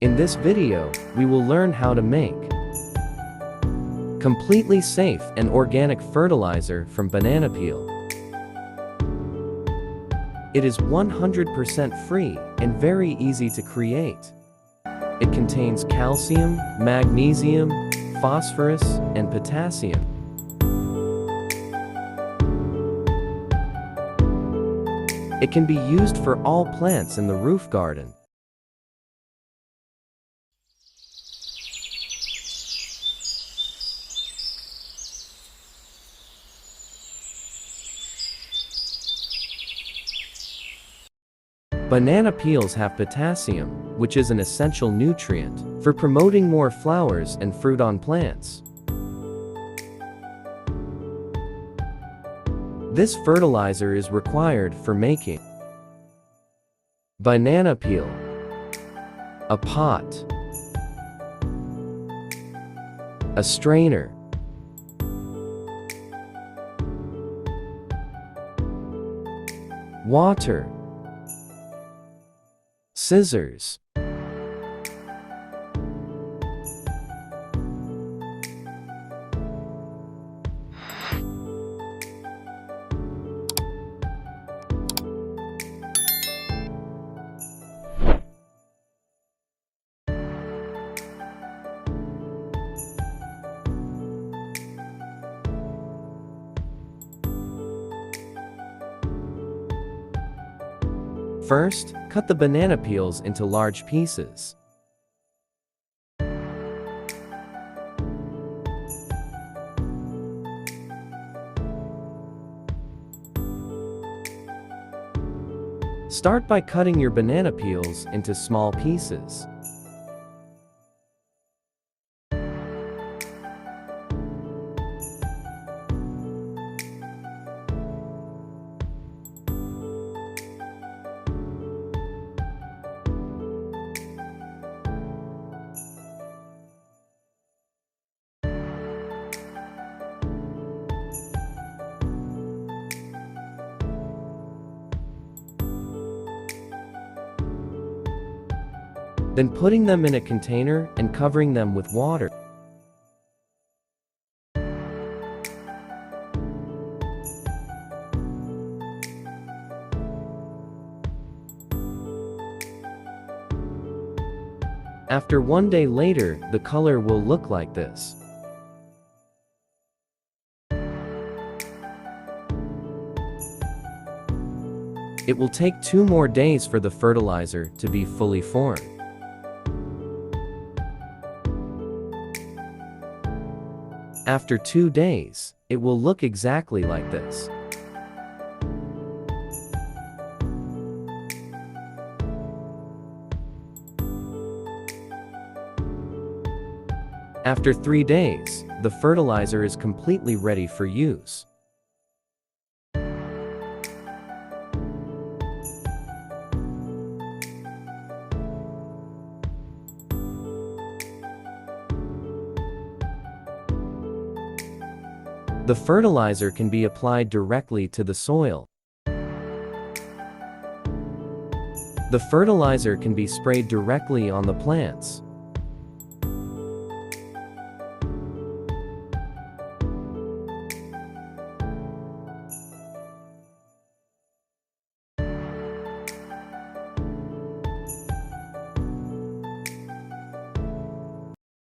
In this video, we will learn how to make completely safe and organic fertilizer from banana peel. It is 100% free and very easy to create. It contains calcium, magnesium, phosphorus, and potassium. It can be used for all plants in the roof garden. Banana peels have potassium, which is an essential nutrient for promoting more flowers and fruit on plants. This fertilizer is required for making banana peel, a pot, a strainer, water, scissors, First, cut the banana peels into large pieces. Start by cutting your banana peels into small pieces. Then putting them in a container and covering them with water. After 1 day later, the color will look like this. It will take 2 more days for the fertilizer to be fully formed. After 2 days, it will look exactly like this. After 3 days, the fertilizer is completely ready for use. The fertilizer can be applied directly to the soil. The fertilizer can be sprayed directly on the plants.